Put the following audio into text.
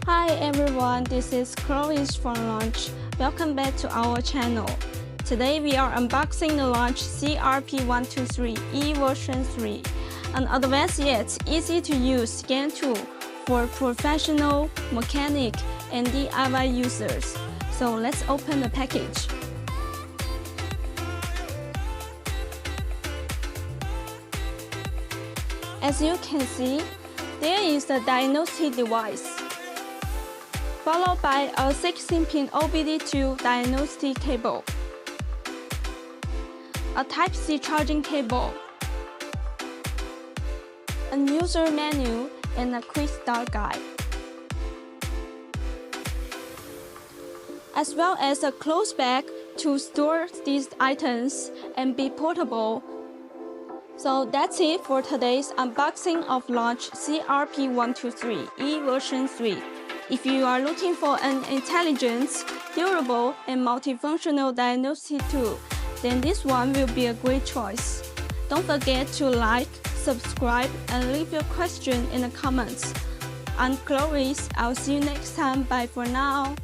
Hi everyone, this is Chloe from Launch. Welcome back to our channel. Today we are unboxing the Launch CRP123E version 3, an advanced yet easy to use scan tool for professional, mechanic, and DIY users. So let's open the package. As you can see, there is the diagnostic device, followed by a 16-pin OBD2 diagnostic cable, a Type-C charging cable, a user manual, and a quick start guide, as well as a closed bag to store these items and be portable. So that's it for today's unboxing of Launch CRP123E version 3. If you are looking for an intelligent, durable, and multifunctional diagnostic tool, then this one will be a great choice. Don't forget to like, subscribe, and leave your question in the comments. I'm Chloe. I'll see you next time. Bye for now.